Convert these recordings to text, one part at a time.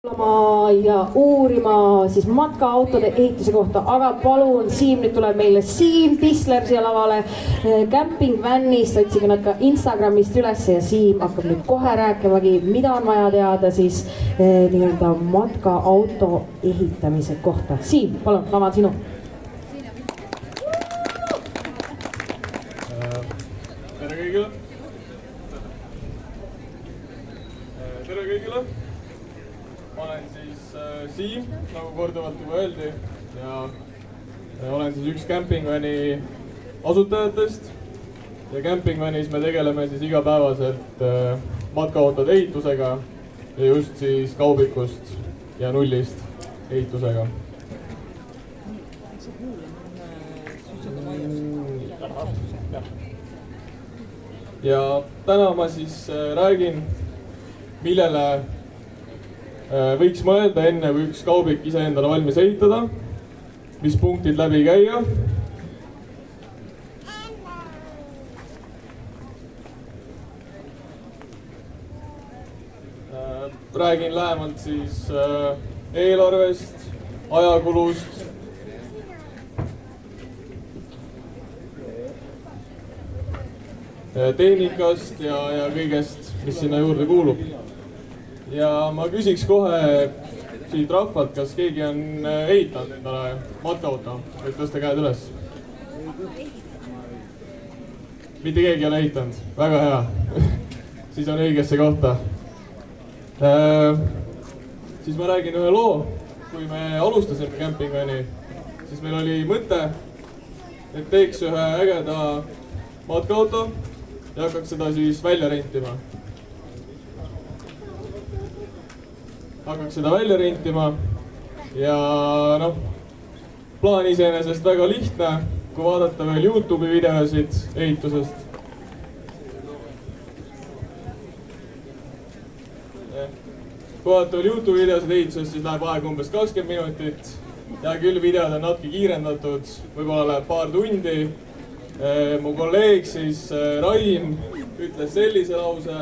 ja uurima siis matkaautode ehituse kohta, aga palun, Siim, nüüd tuleb meile Siim Tisler siia lavale camping-vannist, otsige nad ka Instagramist üles ja Siim hakkab nüüd kohe rääkimagi, mida on vaja teada siis nii-öelda matkaauto ehitamise kohta. Siim, palun, lava on sinu. Tere kõigile! Tere kõigile! Ma olen siis Siim, nagu korduvalt juba öeldi, ja olen siis üks camping-vanni asutajatest. Ja camping-vannis me tegeleme siis igapäevaselt matkaautode ehitusega ja just siis kaubikust ja nullist ehitusega. Ja täna ma siis räägin, millele võiks mõelda enne, kui üks kaubik iseendale valmis ehitada, mis punktid läbi käia. Räägin lähemalt siis eelarvest, ajakulust, tehnikast ja kõigest, mis sinna juurde kuulub. Ja ma küsiks kohe siit rahvalt, kas keegi on ehitanud endale matkaauto, et tõsta käed üles. Mitte keegi ei ole ehitanud, väga hea. Siis on õigesse kohta. Siis ma räägin ühe loo, kui me alustasime camping-vanni, siis meil oli mõte, et teeks ühe ägeda matkaauto ja hakkaks seda siis välja rentima. Hakkaks seda välja rentima ja noh, plaan iseenesest väga lihtne, kui vaadata veel YouTube'i videosid ehitusest. Kui vaadata veel YouTube'i videosid ehitusest, siis läheb aeg umbes 20 minutit. Ja küll videod on natuke kiirendatud, võib-olla läheb paar tundi. Mu kolleeg siis Raim ütles sellise lause.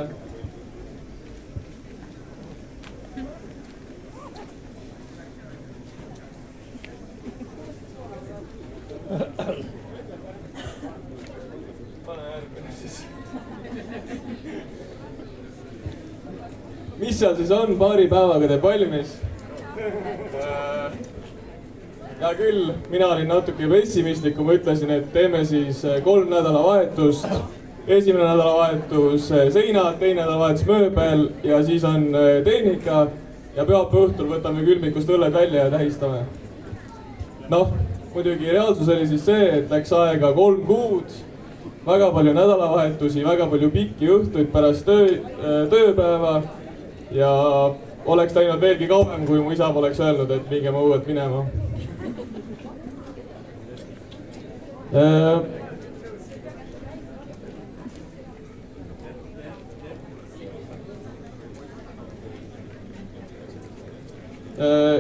Mis seal siis on, paari päevaga teeb valmis. Ja küll, mina olin natuke pessimistlikum, ütlesin, et teeme siis 3 nädalavahetust. Esimene nädalavahetus seinad, teine nädalavahetus mööbel ja siis on tehnika. Ja pühapäeva õhtul võtame külmikust õlled välja ja tähistame. Noh, muidugi reaalsus oli siis see, et läks aega 3 kuud. Väga palju nädalavahetusi, väga palju pikki õhtuid pärast tööpäeva. Ja oleks läinud veelgi kauem, kui mu isa poleks öelnud, et minge ma õuelt minema.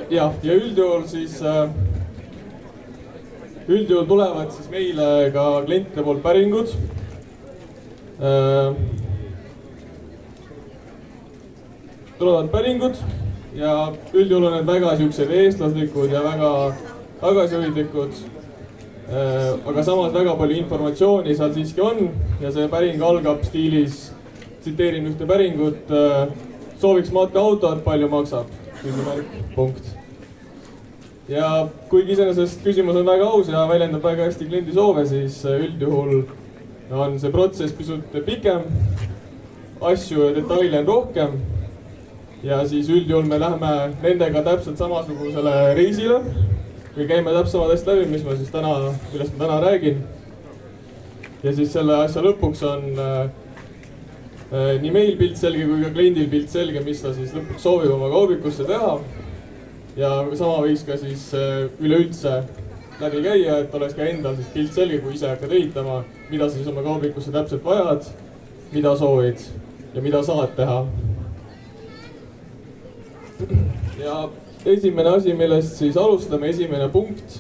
Ja üldjuhul siis tulevad siis meile ka klientide poolt päringud. Tulevad päringud ja üldjuhul on need väga siuksed eestlaslikud ja väga tagasihoidlikud. Aga samas väga palju informatsiooni seal siiski on ja see päring algab stiilis, tsiteerin ühte päringut, sooviks matkaaautot, palju maksab, küsimärk, punkt. Ja kuigi iseenesest küsimus on väga aus ja väljendab väga hästi kliendi soove, siis üldjuhul on see protsess pisut pikem, asju ja detaile on rohkem. Ja siis üldjuhul me läheme nendega täpselt samasugusele reisile või käime täpsemad asjad läbi, millest ma täna räägin. Ja siis selle asja lõpuks on nii meil pilt selge kui ka kliendil pilt selge, mis ta siis lõpuks soovib oma kaubikusse teha. Ja sama võiks ka siis üleüldse läbi käia, et oleks ka endal siis pilt selge, kui ise hakkad ehitama, mida sa siis oma kaubikusse täpselt vajad, mida soovid ja mida saad teha. Ja esimene asi, millest siis alustame, esimene punkt,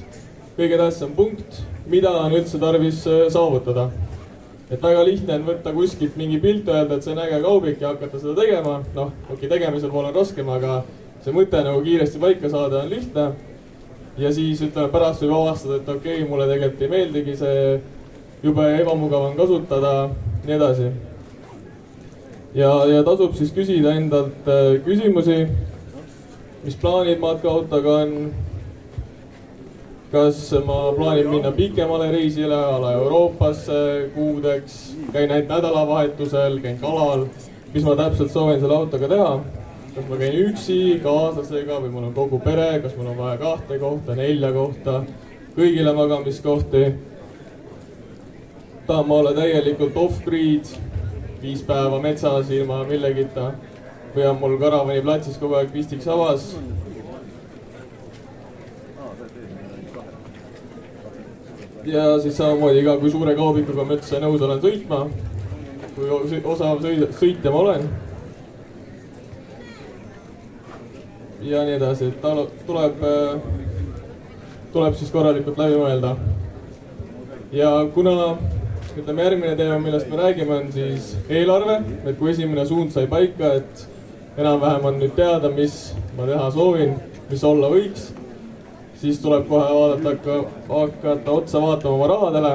kõige tähtsam punkt, mida on üldse tarvis saavutada. Et väga lihtne on võtta kuskilt mingi pilt ja öelda, et see on äge kaubik ja hakata seda tegema. Noh, tegemisel pool on raskem, aga see mõte nagu kiiresti paika saada on lihtne. Ja siis ütleme pärast võib avastada, et okei, mulle tegelikult ei meeldigi see, jube ebamugav on kasutada, nii edasi. Ja tasub siis küsida endalt küsimusi, mis plaanid matkaautaga on. Kas ma plaanin minna pikemale reisile ala Euroopasse kuudeks, käin ainult nädalavahetusel, käin kalal, mis ma täpselt soovin selle autoga teha. Kas ma käin üksi, kaaslasega või mul on kogu pere, kas mul on vaja 2 kohta, 4 kohta, kõigile magamiskohti. Tahan ma olla täielikult off-grid, 5 päeva metsas ilma millegita või on mul karavani platsis kogu aeg pistiks avas. Ja siis samamoodi ka, kui suure kaubikuga ma üldse nõus olen sõitma, kui osav sõitja ma olen. Ja nii edasi, et tuleb siis korralikult läbi mõelda. Ja kuna ütleme järgmine teema, millest me räägime, on siis eelarve, et kui esimene suund sai paika, et enam-vähem on nüüd teada, mis ma teha soovin, mis olla võiks, siis tuleb kohe hakata otsa vaatama oma rahadele.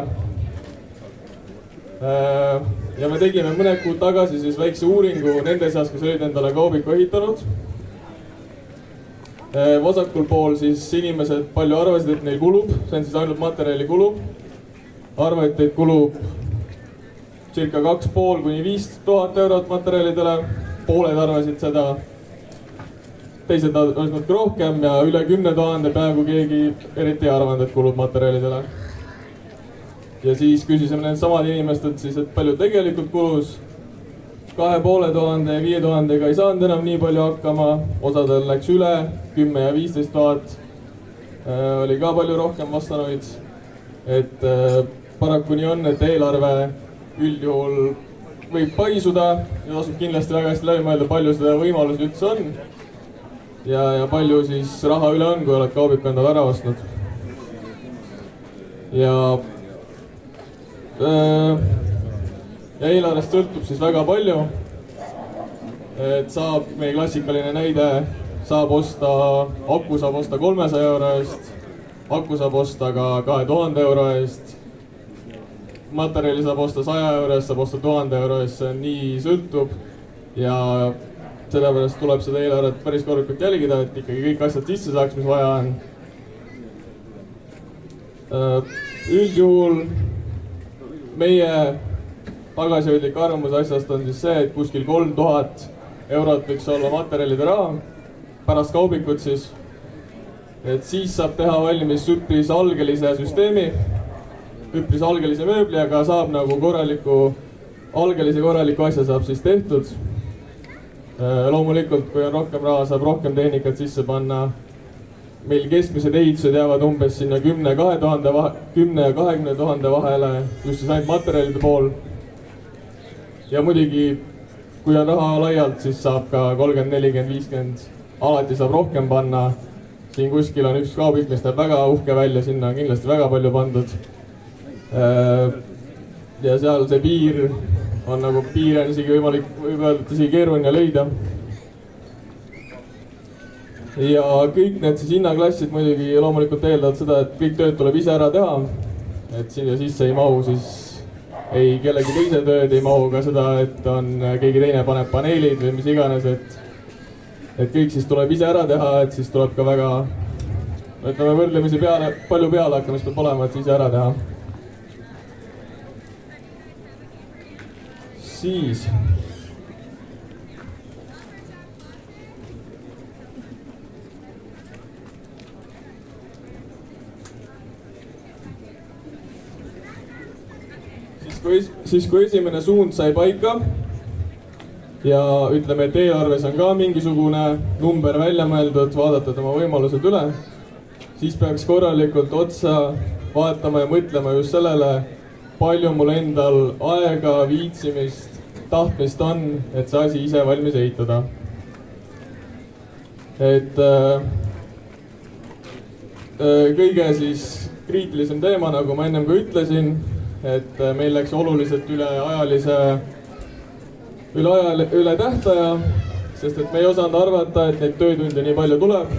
Ja me tegime mõned kuud tagasi siis väikse uuringu nende seas, kes olid endale kaubiku ehitanud. Vasakul pool siis inimesed palju arvasid, et neil kulub, see on siis ainult materjali kulub. Arvati, et kulub circa 2,5 kuni 5,000 eurot materjalidele, pooled arvasid seda, teised arvasid natuke rohkem ja üle 10 000 peaaegu keegi eriti ei arvanud, et kulub materjalidele. Ja siis küsisime need samad inimestelt siis, et palju tegelikult kulus. 2500 ja 5000 ei saanud enam nii palju hakkama, osadel läks üle 10 ja 15 000, oli ka palju rohkem vastanuid. Et paraku nii on, et eelarve üldjuhul võib paisuda ja tasub kindlasti väga hästi läbi mõelda, palju seda võimalusi üldse on. Ja palju siis raha üle on, kui oled kaubiku endale ära ostnud. Ja eelarvest sõltub siis väga palju, et saab meie klassikaline näide, aku saab osta 300 euro eest, aku saab osta ka 2000 euro eest, materjali saab osta 100 euro eest, saab osta 1000 euro eest, see nii sõltub ja sellepärast tuleb seda eelarvet päris korralikult jälgida, et ikkagi kõik asjad sisse saaks, mis vaja on. Üldjuhul meie tagasihoidlik arvamus asjast on siis see, et kuskil 3000 eurot võiks olla materjalide raha, pärast kaubikut siis. Et siis saab teha valmis üpris algelise süsteemi, üpris algelise mööbli, aga saab nagu korraliku asja saab siis tehtud. Loomulikult, kui on rohkem raha, saab rohkem tehnikat sisse panna. Meil keskmised ehitused jäävad umbes sinna 10 ja 20 000 vahele, just siis ainult materjalide pool. Ja muidugi, kui on raha laialt, siis saab ka 30, 40, 50, alati saab rohkem panna. Siin kuskil on üks kaubik, mis näeb väga uhke välja, sinna on kindlasti väga palju pandud. Ja seal see piir on nagu piir on isegi võimalik, võib öelda, et isegi keeruline leida. Ja kõik need siis hinnaklassid muidugi loomulikult eeldavad seda, et kõik tööd tuleb ise ära teha. Et sinna sisse ei mahu siis ei kellegi teise tööd, ei mahu ka seda, et on keegi teine paneb paneelid või mis iganes, et kõik siis tuleb ise ära teha, et siis tuleb ka väga, ütleme võrdlemisi palju pealehakkamist peab olema, et ise ära teha. Siis kui esimene suund sai paika ja ütleme, et eelarves on ka mingisugune number välja mõeldud, vaadata tema võimalused üle, siis peaks korralikult otsa vaatama ja mõtlema just sellele, palju mul endal aega, viitsimist, tahtmist on, et see asi ise valmis ehitada. Et kõige siis kriitilisem teema, nagu ma ennem ka ütlesin, et meil läks oluliselt üle tähtaja, sest et me ei osanud arvata, et neid töötunde nii palju tuleb.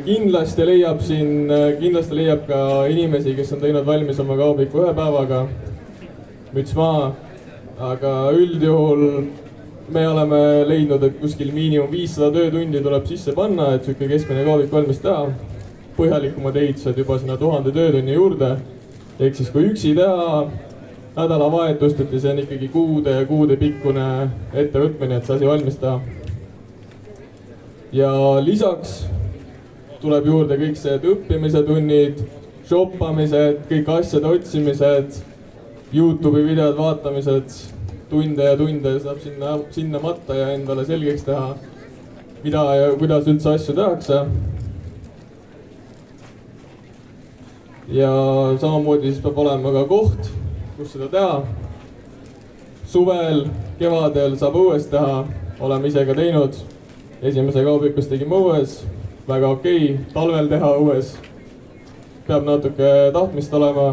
Kindlasti leiab ka inimesi, kes on teinud valmis oma kaubiku 1 päevaga, müts maha, aga üldjuhul me oleme leidnud, et kuskil miinimum 500 töötundi tuleb sisse panna, et sihuke keskmine kaubik valmis teha. Põhjalikumad ehitused juba sinna 1000 töötunni juurde, ehk siis kui üksi teha nädalavahetustati, see on ikkagi kuude ja kuude pikkune ettevõtmine, et see asi valmis teha. Ja lisaks tuleb juurde kõik see õppimise tunnid, shoppamised, kõik asjade otsimised, YouTube'i videod vaatamised, tunde ja tunde saab sinna matta ja endale selgeks teha, mida ja kuidas üldse asju tehakse. Ja samamoodi siis peab olema ka koht, kus seda teha. Suvel, kevadel saab õues teha, oleme ise ka teinud. Esimese kaubikus tegime õues, väga okei, talvel teha õues. Peab natuke tahtmist olema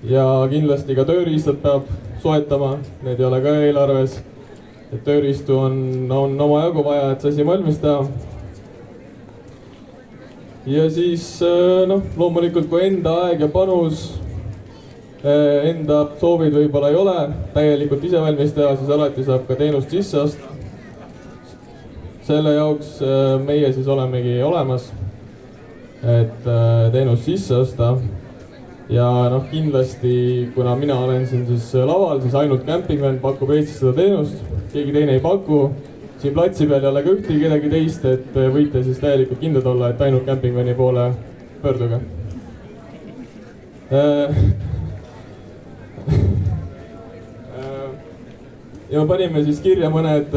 ja kindlasti ka tööriistad peab soetama, need ei ole ka eelarves. Et tööriistu on omajagu vaja, et see asi valmis teha. Ja siis loomulikult kui enda aeg ja panus, enda soovid võib-olla ei ole täielikult ise valmis teha, siis alati saab ka teenust sisse osta. Selle jaoks meie siis olemegi olemas, et teenust sisse osta. Ja kindlasti, kuna mina olen siin siis laval, siis ainult Camping Van pakub Eestis seda teenust, keegi teine ei paku. Siin platsi peal ei ole ka ühtegi kedagi teist, et võite siis täielikult kindlad olla, et ainult Camping Vani poole pöörduge. Ja me panime siis kirja mõned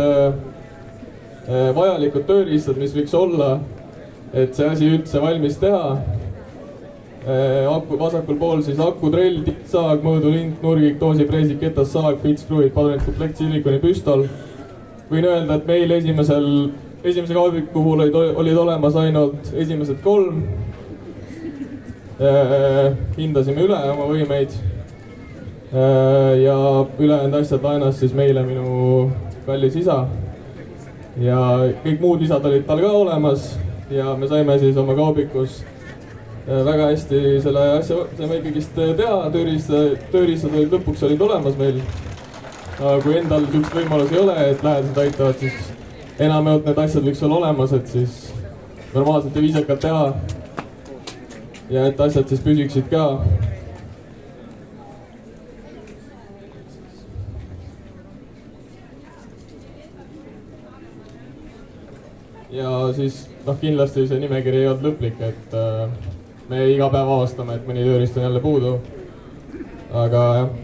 vajalikud tööriistad, mis võiks olla, et see asi üldse valmis teha. Vasakul pool siis akutrell, tittsaag, mõõdulint, nurgik, doosipreesik, ketas, saag, pitskruid, padrunid, komplekt, silikoni, püstol. Võin öelda, et meil esimese kaubiku puhul olid olemas ainult esimesed 3. Hindasime üle oma võimeid ja ülejäänud asjad laenas siis meile minu kallis isa. Ja kõik muud isad olid tal ka olemas ja me saime siis oma kaubikus väga hästi selle asja saime ikkagist teha, tööriistad olid lõpuks olemas meil. Kui endal üks võimalus ei ole, et lähedased aitavad, siis enamjaolt need asjad võiks olla olemas, et siis normaalselt ja viisakalt teha ja et asjad siis püsiksid ka. Ja siis kindlasti see nimekiri ei olnud lõplik, et me iga päev avastame, et mõni tööriist on jälle puudu, aga jah.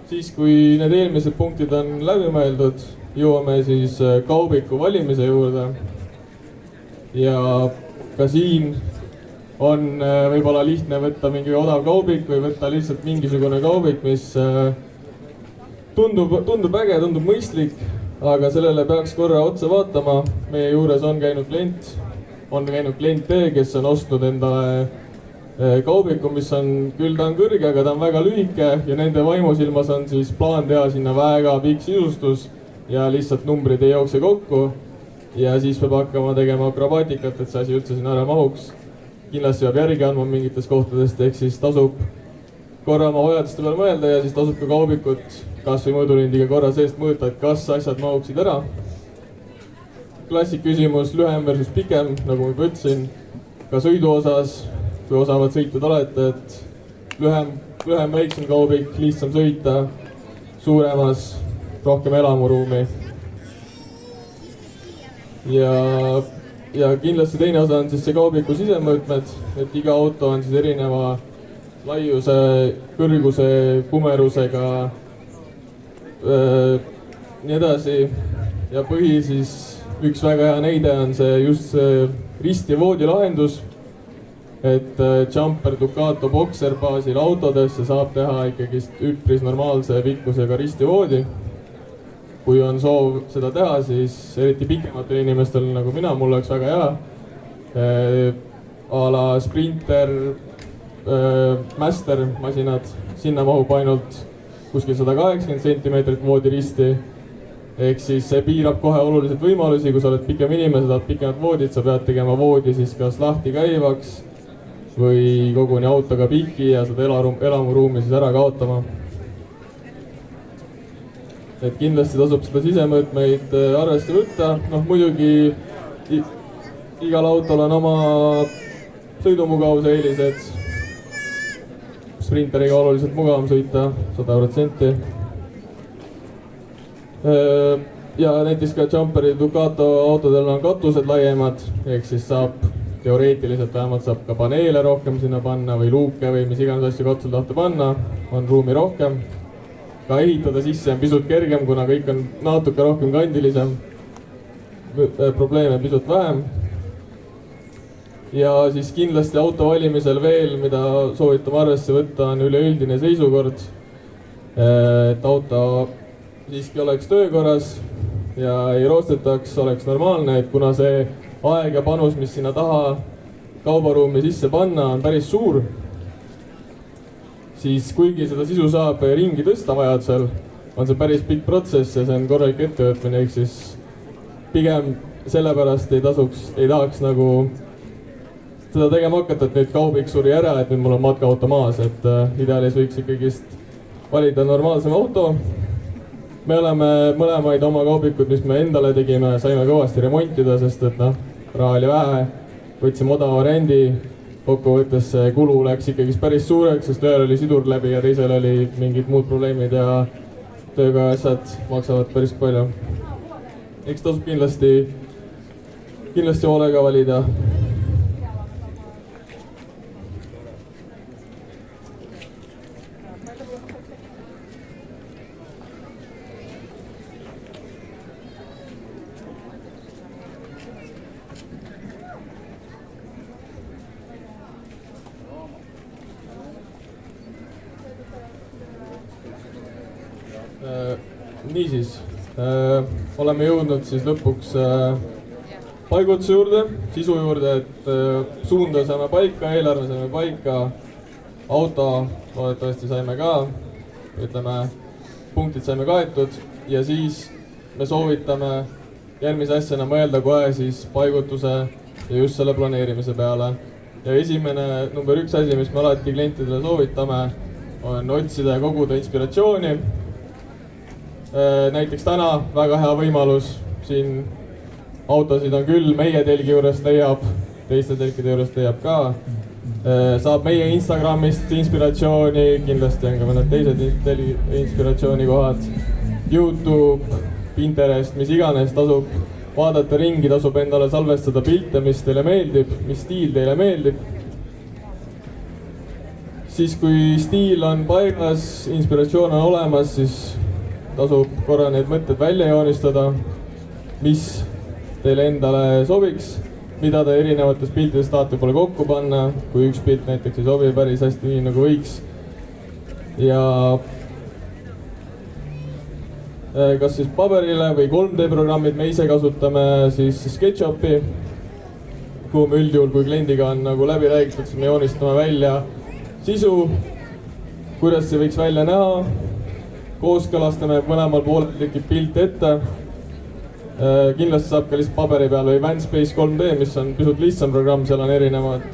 Siis kui need eelmised punktid on läbi mõeldud, jõuame siis kaubiku valimise juurde. Ja ka siin on võib-olla lihtne võtta mingi odav kaubik või võtta lihtsalt mingisugune kaubik, mis tundub äge, tundub mõistlik, aga sellele peaks korra otsa vaatama. Meie juures on käinud klient, kes on ostnud endale kaubiku, mis on küll ta on kõrge, aga ta on väga lühike ja nende vaimusilmas on siis plaan teha sinna väga pikk sisustus ja lihtsalt numbrid ei jookse kokku. Ja siis peab hakkama tegema akrobaatikat, et see asi üldse sinna ära mahuks. Kindlasti peab järgi andma mingitest kohtadest, ehk siis tasub korra oma vajaduste peal mõelda ja siis tasub ka kaubikut kas või mõõdulindiga korra seest mõõta, et kas asjad mahuksid ära. Klassik küsimus, lühem versus pikem, nagu ma juba ütlesin, ka sõidu osas. Kui osavad sõitjad olete, et lühem väiksem kaubik, lihtsam sõita, suuremas, rohkem elamuruumi. Ja kindlasti teine osa on siis see kaubiku sisemõõtmed, et iga auto on siis erineva laiuse, kõrguse, kumerusega, nii edasi. Ja põhi siis üks väga hea näide on see just see rist- ja voodilahendus. Et Jumper, Ducato, Boxer baasil autodesse saab teha ikkagist üpris normaalse pikkusega ristivoodi. Kui on soov seda teha, siis eriti pikematel inimestel nagu mina, mul oleks väga hea. A la Sprinter, Master masinad, sinna mahub ainult kuskil 180 cm voodiristi. ehk siis see piirab kohe oluliselt võimalusi, kui sa oled pikem inimene, sa tahad pikemat voodit, sa pead tegema voodi siis kas lahti käivaks või koguni autoga piki ja seda elamuruumi siis ära kaotama. Et kindlasti tasub seda sisemõõtmeid arvesse võtta, noh muidugi igal autol on oma sõidumugavuse eelised. Sprinteriga oluliselt mugavam sõita, 100%. Ja näiteks ka Jumperi Ducato autodel on katused laiemad, ehk siis saab teoreetiliselt vähemalt saab ka paneele rohkem sinna panna või luuke või mis iganes asju katusel tahta panna, on ruumi rohkem. Ka ehitada sisse on pisut kergem, kuna kõik on natuke rohkem kandilisem, probleeme pisut vähem. Ja siis kindlasti auto valimisel veel, mida soovitame arvesse võtta, on üleüldine seisukord. Et auto siiski oleks töökorras ja ei roostetaks, oleks normaalne, et kuna see aeg ja panus, mis sinna taha kaubaruumi sisse panna, on päris suur, siis kuigi seda sisu saab ringi tõsta vajadusel, on see päris pikk protsess ja see on korralik ettevõtmine, ehk siis pigem sellepärast ei tahaks nagu seda tegema hakata, et nüüd kaubik suri ära, et nüüd mul on matkaauto maas, et ideaalis võiks ikkagist valida normaalsem auto. Me oleme mõlemaid oma kaubikud, mis me endale tegime, saime kõvasti remontida, sest et noh, raha oli vähe, võtsime odava variandi. Kokkuvõttes see kulu läks ikkagist päris suureks, sest ühel oli sidur läbi ja teisel oli mingid muud probleemid ja tööga asjad maksavad päris palju. Eks tasub kindlasti hoolega valida. Niisiis, oleme jõudnud siis lõpuks paigutuse juurde, sisu juurde, et suunda saame paika, eelarve saime paika, auto loodetavasti saime ka, ütleme, punktid saime kaetud ja siis me soovitame järgmise asjana mõelda kohe siis paigutuse ja just selle planeerimise peale. Ja esimene, number 1 asi, mis me alati klientidele soovitame, on otsida ja koguda inspiratsiooni. Näiteks täna väga hea võimalus, siin autosid on küll, meie telgi juurest leiab, teiste telkide juurest leiab ka. Saab meie Instagramist inspiratsiooni, kindlasti on ka mõned teised inspiratsioonikohad. YouTube, Pinterest, mis iganes, tasub vaadata ringi, tasub endale salvestada pilte, mis teile meeldib, mis stiil teile meeldib. Siis kui stiil on paigas, inspiratsioon on olemas, siis tasub korra need mõtted välja joonistada, mis teile endale sobiks, mida te erinevates piltides tahate pole kokku panna, kui üks pilt näiteks ei sobi päris hästi nii nagu võiks. Ja kas siis paberile või 3D programmid, me ise kasutame siis SketchUpi, kuhu me üldjuhul, kui kliendiga on nagu läbi räägitud, siis me joonistame välja sisu, kuidas see võiks välja näha, kooskõlastame, mõlemal poolel tekib pilt ette. Kindlasti saab ka lihtsalt paberi peal või Vanspace 3D, mis on pisut lihtsam programm, seal on erinevad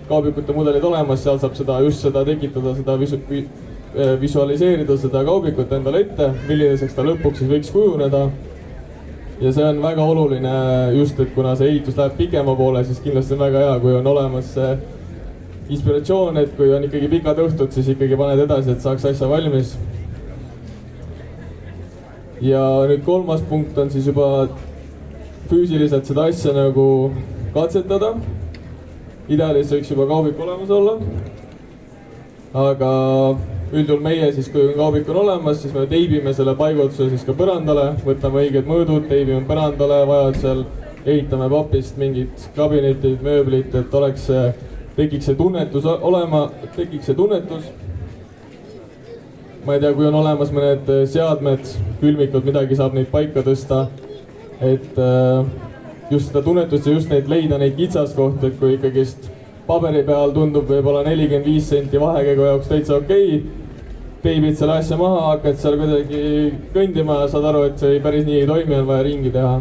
kaubikute mudelid olemas, seal saab seda tekitada, seda visualiseerida seda kaubikut endale ette, milliseks ta lõpuks siis võiks kujuneda. Ja see on väga oluline just, et kuna see ehitus läheb pikema poole, siis kindlasti on väga hea, kui on olemas see inspiratsioon, et kui on ikkagi pikad õhtud, siis ikkagi paned edasi, et saaks asja valmis. Ja nüüd 3. punkt on siis juba füüsiliselt seda asja nagu katsetada. Ideaalis võiks juba kaubik olemas olla. Aga üldjuhul meie siis, kui kaubik on olemas, siis me teibime selle paigutuse siis ka põrandale, võtame õiged mõõdud, teibime põrandale, vajadusel ehitame papist mingid kabinetid, mööblit, et tekiks see tunnetus. Ma ei tea, kui on olemas mõned seadmed, külmikud, midagi saab neid paika tõsta, et just seda tunnetust ja just leida neid kitsaskohti, et kui ikkagist paberi peal tundub võib-olla 45 senti vahekäigu jaoks täitsa okei, teibid selle asja maha, hakkad seal kuidagi kõndima ja saad aru, et see päris nii ei toimi, on vaja ringi teha.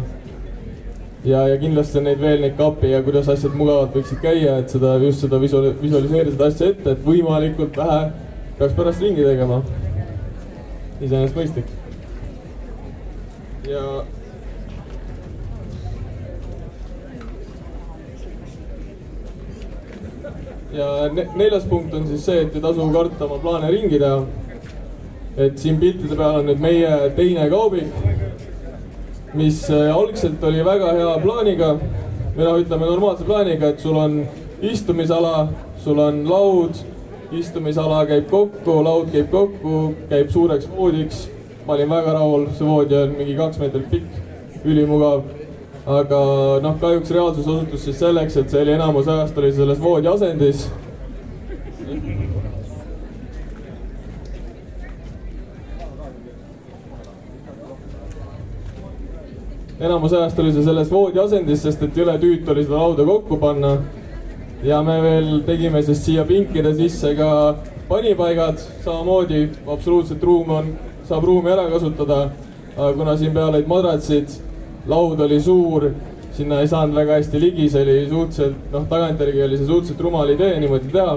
ja kindlasti on neid kapi ja kuidas asjad mugavalt võiksid käia, et seda visualiseerida seda asja ette, et võimalikult vähe peaks pärast ringi tegema. Iseenesest mõistlik. Ja neljas punkt on siis see, et ei tasu karta oma plaane ringi teha. Et siin piltide peal on nüüd meie teine kaubik, mis algselt oli väga hea plaaniga, või noh, ütleme normaalse plaaniga, et sul on istumisala, sul on laud, istumisala käib kokku, laud käib kokku, käib suureks voodiks. Ma olin väga rahul, see voodi on mingi 2 meetrit pikk, ülimugav. Aga noh, kahjuks reaalsus osutus siis selleks, et see oli enamus ajast oli selles voodi asendis. Enamus ajast oli see selles voodi asendis, sest et jõle tüüt oli seda lauda kokku panna. Ja me veel tegime siis siia pinkide sisse ka panipaigad, samamoodi absoluutselt saab ruumi ära kasutada. Aga kuna siin peal olid madratsid, laud oli suur, sinna ei saanud väga hästi ligi, see oli suhteliselt, tagantjärgi oli see suhteliselt rumal idee niimoodi teha.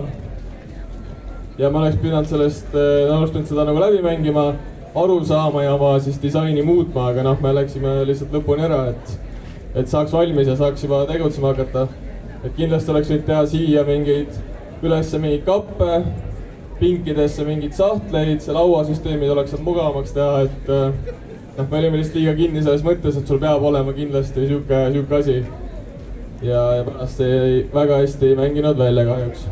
Ja ma oleks pidanud seda nagu läbi mängima, aru saama ja oma siis disaini muutma, aga me läksime lihtsalt lõpuni ära, et saaks valmis ja saaks juba tegutsema hakata. Et kindlasti oleks võinud teha siia ülesse mingeid kappe, pinkidesse mingeid sahtleid, see lauasüsteemid oleks saanud mugavamaks teha, et me olime lihtsalt liiga kinni selles mõttes, et sul peab olema kindlasti siuke asi. Ja pärast see väga hästi ei mänginud välja kahjuks.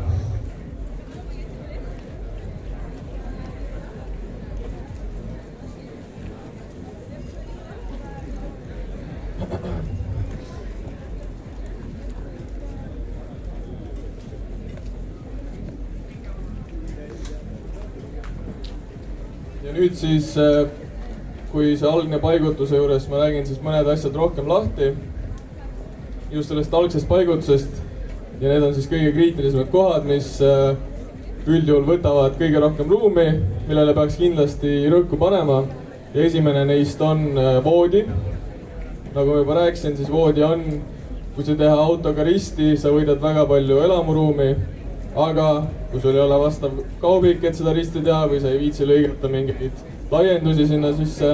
Ja nüüd siis, kui see algne paigutuse juures ma räägin siis mõned asjad rohkem lahti just sellest algsest paigutusest ja need on siis kõige kriitilisemad kohad, mis üldjuhul võtavad kõige rohkem ruumi, millele peaks kindlasti rõhku panema ja esimene neist on voodi. Nagu ma juba rääkisin, siis voodi on, kui sa teha autoga risti, sa võidad väga palju elamuruumi, aga kui sul ei ole vastav kaubik, et seda risti teha või sa ei viitsi lõigata mingeid laiendusi sinna sisse,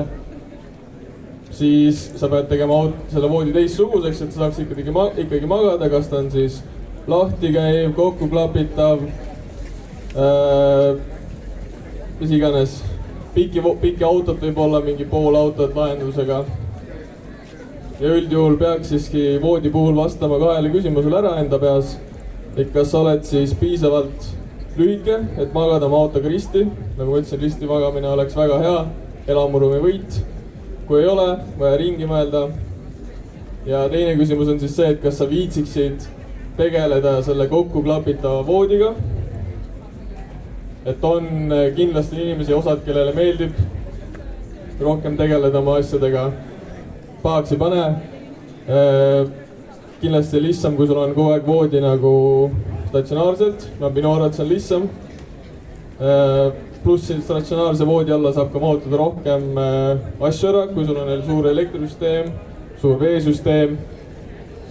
siis sa pead tegema selle voodi teistsuguseks, et sa saaks ikkagi magada, kas ta on siis lahti käiv, kokku klapitav, mis iganes. Pikki autot võib olla mingi pool autot lahendusega. Ja üldjuhul peaks siiski voodi puhul vastama 2 küsimusele ära enda peas, et kas sa oled siis piisavalt lühike, et magada oma autoga risti. Nagu ma ütlesin, risti magamine oleks väga hea, elamuruumi võit. Kui ei ole, vaja ringi mõelda. Ja teine küsimus on siis see, et kas sa viitsiksid tegeleda selle kokku klapitava voodiga. Et on kindlasti inimesi osad, kellele meeldib rohkem tegeleda oma asjadega. Pahaks ei pane. Kindlasti lihtsam, kui sul on kogu aeg voodi nagu statsionaarselt. Minu arvates on lihtsam. Pluss statsionaarse voodi alla saab ka mahutada rohkem asju ära, kui sul on suur elektrisüsteem, suur veesüsteem.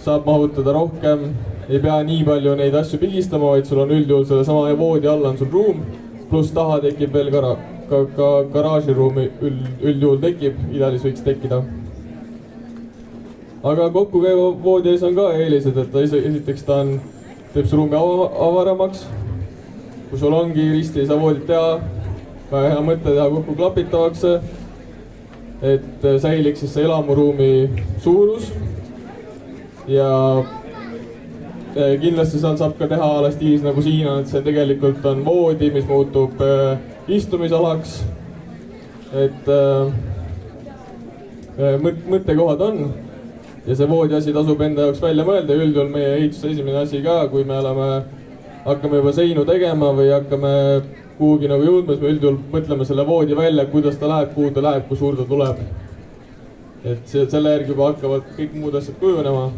Saab mahutada rohkem, ei pea nii palju neid asju pigistama, vaid sul on üldjuhul selle sama voodi alla on sul ruum. Pluss taha tekib veel ka garaažiruumi üldjuhul tekib, ideaalis võiks tekkida. Aga kokkukäiva voodi ees on ka eelised, et ta esiteks teeb su ruumi avaramaks. Kui sul ongi risti ei saa voodit teha, väga hea mõte teha kokku klapitavaks, et säiliks siis see elamuruumi suurus. Ja kindlasti seal saab ka teha stiilis nagu siin on, et see tegelikult on voodi, mis muutub istumisalaks. Et mõttekohad on. Ja see voodi asi tasub enda jaoks välja mõelda, üldjuhul meie ehituse esimene asi ka, kui me hakkame juba seinu tegema või hakkame kuhugi nagu jõudma, siis me üldjuhul mõtleme selle voodi välja, kuidas ta läheb, kuhu ta läheb, kui suur ta tuleb. Et selle järgi juba hakkavad kõik muud asjad kujunema.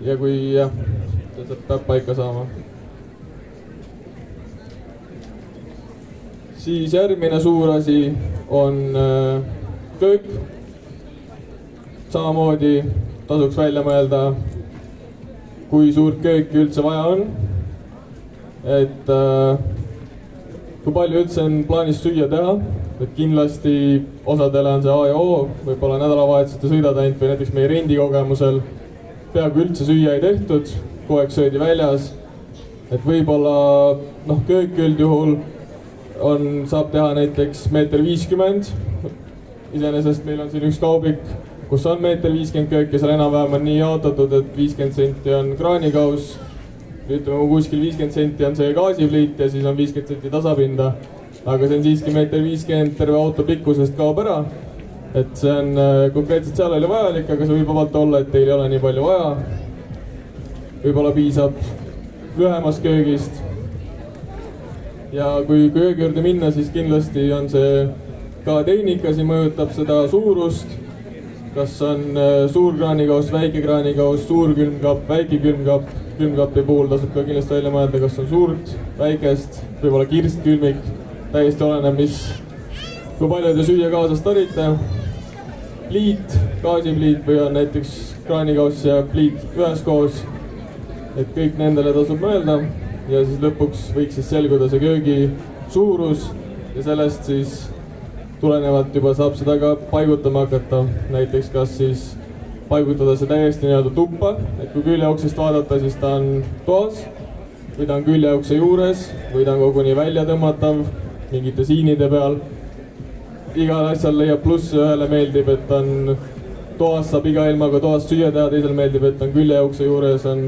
Ja kui jah, see peab paika saama. siis järgmine suur asi on köök. Samamoodi tasuks välja mõelda, kui suurt kööki üldse vaja on. Et kui palju üldse on plaanis süüa teha, et kindlasti osadele on see A ja O, võib-olla nädalavahetusel te sõidad ainult või näiteks meie rendikogemusel peaaegu üldse süüa ei tehtud, kogu aeg söödi väljas. Et võib-olla köök üldjuhul saab teha näiteks 1,50 m. Iseenesest meil on siin üks kaubik, kus on 1,50 m köök ja seal enam-vähem on nii jaotatud, et 50 senti on kraanikaus, ütleme kuskil 50 senti on see gaasipliit ja siis on 50 senti tasapinda. Aga see on siiski 1,50 m, terve auto pikkusest kaob ära. Et see on konkreetselt seal oli vajalik, aga see võib vabalt olla, et teil ei ole nii palju vaja. Võib-olla piisab lühemast köögist. Ja kui köögi juurde minna, siis kindlasti on see ka tehnika, siin mõjutab seda suurust. Kas on suur kraanikaus, väike kraanikaus, suur külmkapp, väike külmkapp. Külmkappi puhul tasub ka kindlasti välja mõelda, kas on suurt, väikest, võib-olla kirstkülmik. Täiesti oleneb, kui palju te süüa kaasas tarite. Pliit, gaasipliit või on näiteks kraanikaus ja pliit üheskoos. Et kõik nendele tasub mõelda ja siis lõpuks võiks siis selguda see köögi suurus ja sellest siis tulenevalt juba saab seda ka paigutama hakata. Näiteks kas siis paigutada see täiesti nii-öelda tuppa, et kui küljeoksest vaadata, siis ta on toas või ta on küljeokse juures või ta on koguni välja tõmmatav mingite siinide peal. Igal asjal leiab pluss, ühele meeldib, et on toas, saab iga ilmaga toas süüa teha, teisel meeldib, et on küljeokse juures, on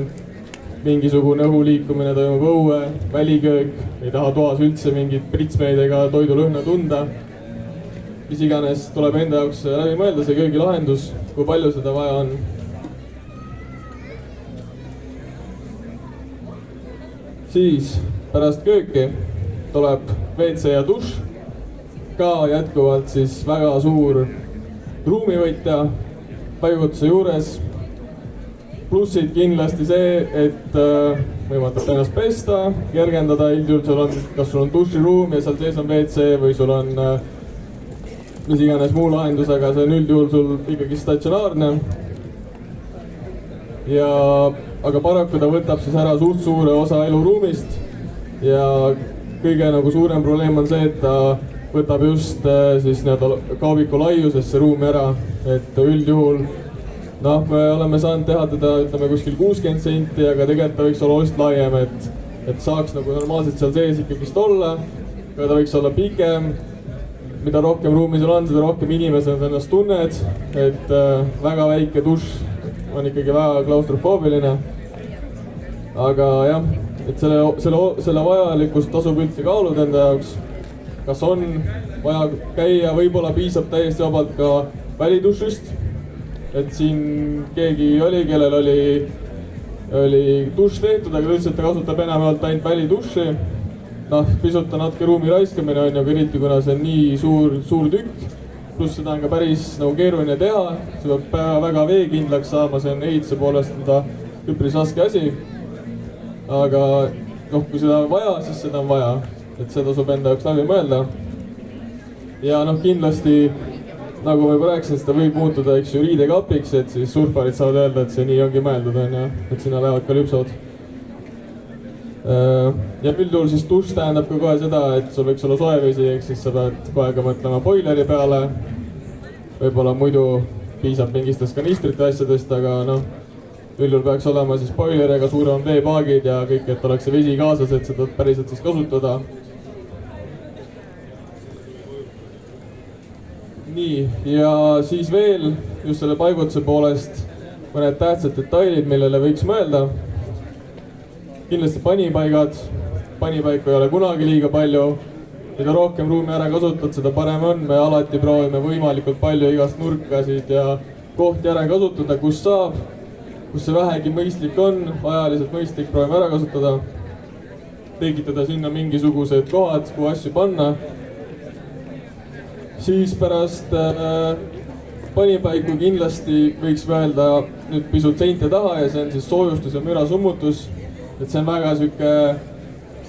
mingisugune õhu liikumine toimub õue, väliköök, ei taha toas üldse mingit pritsmeid ega toidulõhna tunda. Mis iganes tuleb enda jaoks läbi mõelda, see köögilahendus, kui palju seda vaja on. Siis pärast kööki tuleb WC ja dušš, ka jätkuvalt siis väga suur ruumivõtja paigutuse juures. Plussid kindlasti see, et võimaldab ennast pesta, kergendada, üldjuhul kas sul on duširuum ja seal sees on WC või sul on mis iganes muu lahendus, aga see on üldjuhul sul ikkagi statsionaarne. Aga paraku ta võtab siis ära suure osa eluruumist ja kõige suurem probleem on see, et ta võtab just siis kaabiku laiusesse ruumi ära, et üldjuhul me oleme saanud teha teda ütleme kuskil 60 senti, aga tegelikult ta võiks olla oluliselt laiem, et saaks normaalselt seal sees ikkagist olla, aga ta võiks olla pikem. Mida rohkem ruumi sul on, seda rohkem inimesed ennast tunned, et väga väike dušš on ikkagi väga klaustrofoobiline. Aga jah, et selle vajalikkust tasub üldse kaaluda enda jaoks. Kas on vaja käia, võib-olla piisab täiesti vabalt ka välidušist. Et siin keegi oli, kellel oli dušš tehtud, aga ütles, et ta kasutab enamjaolt ainult välidušši. Pisut on natuke ruumi raiskamine on ju, eriti kuna see on nii suur tükk. Pluss seda on ka päris keeruline teha, see peab väga veekindlaks saama, see on ehituse poolest üpris raske asi. Aga kui seda on vaja, siis seda on vaja, et see tasub enda jaoks läbi mõelda. Ja kindlasti nagu ma juba rääkisin, seda võib muutuda riidekapiks, et siis surfarid saavad öelda, et see nii ongi mõeldud, et sinna lähevad ka lüpsod. Ja üldjuhul siis dušš tähendab ka kohe seda, et sul võiks olla soe vesi, ehk siis sa pead kohe ka mõtlema boileri peale. Võib-olla muidu piisab mingistest kanistrite asjadest, aga üldjuhul peaks olema siis boileriga suuremad veepaagid ja kõik, et oleks see vesi kaasas, et seda päriselt siis kasutada. Nii, ja siis veel just selle paigutuse poolest mõned tähtsad detailid, millele võiks mõelda. Kindlasti panipaigad, panipaiku ei ole kunagi liiga palju. Mida rohkem ruumi ära kasutad, seda parem on. Me alati proovime võimalikult palju igast nurkasid ja kohti ära kasutada, kus saab, kus see vähegi mõistlik on, ajaliselt mõistlik proovime ära kasutada. Tekitada sinna mingisugused kohad, kuhu asju panna. Siis pärast panipaiku kindlasti võiks mõelda pisut seinte taha ja see on siis soojustus ja mürasummutus. Et see on väga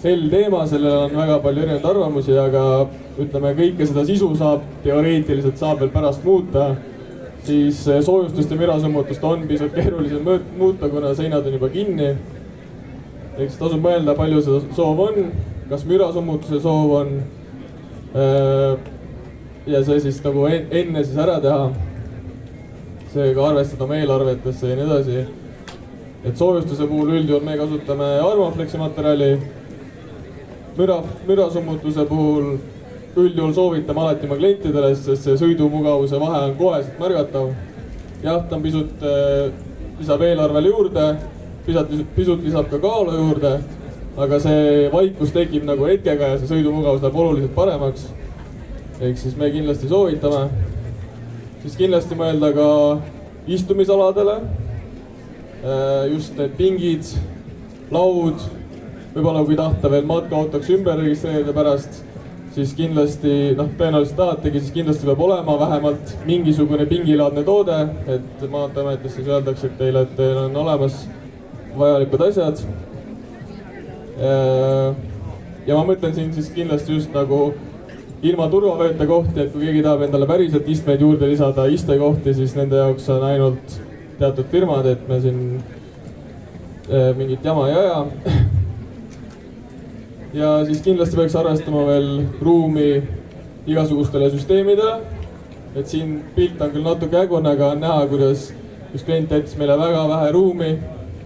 hell teema, sellel on väga palju erinevaid arvamusi, aga ütleme, kõike seda sisu saab teoreetiliselt veel pärast muuta. Siis soojustust ja mürasummutust on pisut keerulisem muuta, kuna seinad on juba kinni. Eks tasub mõelda, palju seda soov on, kas mürasummutuse soov on ja see siis nagu enne siis ära teha. Seega arvestada oma eelarvetesse ja nii edasi. Et soojustuse puhul üldjuhul me kasutame Armaflexi materjali. Mürasummutuse puhul üldjuhul soovitame alati oma klientidele, sest see sõidumugavuse vahe on koheselt märgatav. Jah, ta on pisut lisab eelarvele juurde, pisut lisab ka kaalu juurde, aga see vaikus tekib nagu hetkega ja see sõidumugavus läheb oluliselt paremaks. Ehk siis me kindlasti soovitame. Siis kindlasti mõelda ka istumisaladele, just need pingid, laud, võib-olla kui tahta veel matkaautoks ümber registreerida pärast, siis kindlasti, tõenäoliselt tahategi, siis kindlasti peab olema vähemalt mingisugune pingilaadne toode, et Maanteeametis siis öeldakse, et teil on olemas vajalikud asjad. Ja ma mõtlen siin siis kindlasti just nagu ilma turvavööta kohti, et kui keegi tahab endale päriselt istmeid juurde lisada, istekohti, siis nende jaoks on ainult teatud firmad, et me siin mingit jama ei aja. Ja siis kindlasti peaks arvestama veel ruumi igasugustele süsteemidele. Et siin pilt on küll natuke ägune, aga on näha, kuidas üks klient jättis meile väga vähe ruumi.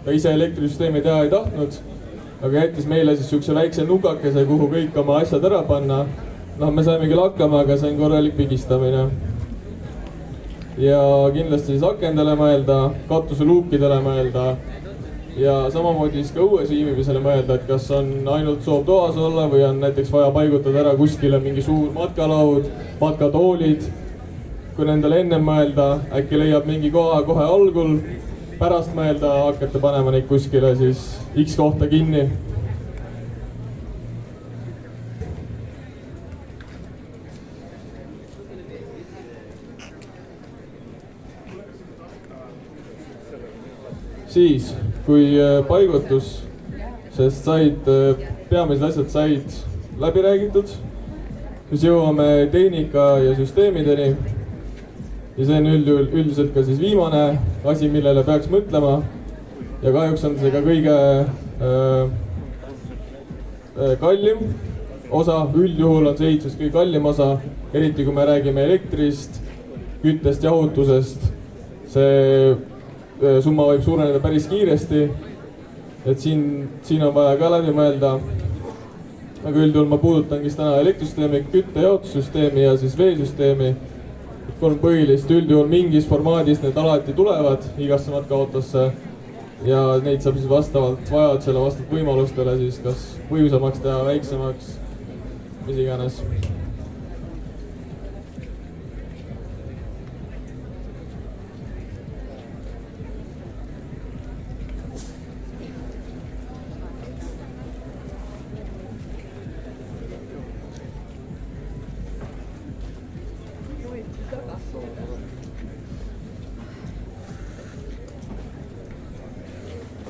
Ta ise elektrisüsteemi teha ei tahtnud, aga jättis meile siis sihukese väikse nukakese, kuhu kõik oma asjad ära panna. Me saime küll hakkama, aga see on korralik pigistamine. Ja kindlasti siis akendele mõelda, katuseluukidele mõelda. Ja samamoodi siis ka õues viibimisele mõelda, et kas on ainult soov toas olla või on näiteks vaja paigutada ära kuskile mingi suur matkalaud, matkatoolid. Kui nendele enne mõelda, äkki leiab mingi koha kohe algul, pärast mõelda hakkate panema neid kuskile siis X kohta kinni. Siis, kui paigutus, sest peamised asjad said läbi räägitud, siis jõuame tehnika ja süsteemideni. Ja see on üldiselt ka siis viimane asi, millele peaks mõtlema. Ja kahjuks on see ka kõige kallim osa, üldjuhul on see ehitus kõige kallim osa, eriti kui me räägime elektrist, küttest, jahutusest. See summa võib suureneda päris kiiresti, et siin on vaja ka läbi mõelda. Aga üldjuhul ma puudutangi täna elektrisüsteemi, kütte- ja jahutussüsteemi ja siis veesüsteemi. 3 põhilist, üldjuhul mingis formaadis need alati tulevad igasse matkaautosse ja neid saab siis vastavalt vajadusele, vastavalt võimalustele siis kas võimsamaks teha, väiksemaks, mis iganes.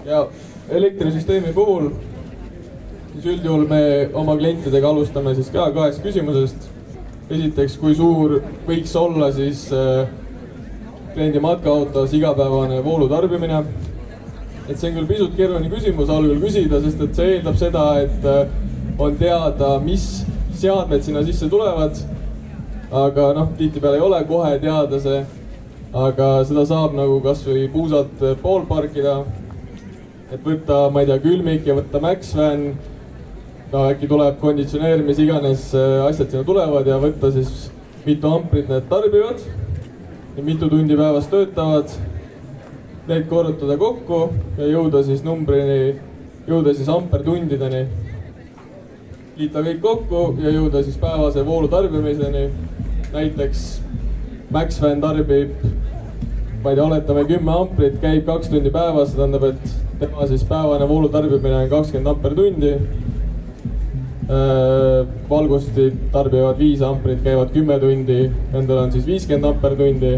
Ja elektrisüsteemi puhul siis üldjuhul me oma klientidega alustame siis ka 2 küsimusest. Esiteks, kui suur võiks olla siis kliendi matkaautos igapäevane voolutarbimine. Et see on küll pisut keeruline küsimus algul küsida, sest et see eeldab seda, et on teada, mis seadmed sinna sisse tulevad. Aga tihtipeale ei ole kohe teada see, aga seda saab nagu kas või puusalt pool parkida. Et võtta, ma ei tea, külmik ja võtta Maxvan, äkki tuleb konditsioneer, mis iganes asjad sinna tulevad ja võtta siis mitu amprit need tarbivad ja mitu tundi päevas töötavad. Need korrutada kokku ja jõuda siis numbrini, jõuda siis ampertundideni. Liita kõik kokku ja jõuda siis päevase voolu tarbimiseni. Näiteks Maxvan tarbib, ma ei tea, oletame 10 amprit, käib 2 tundi päevas, see tähendab, et tema siis päevane voolu tarbimine on 20 ampertundi. Valgustid tarbivad 5 amprit, käivad 10 tundi, nendel on siis 50 ampertundi.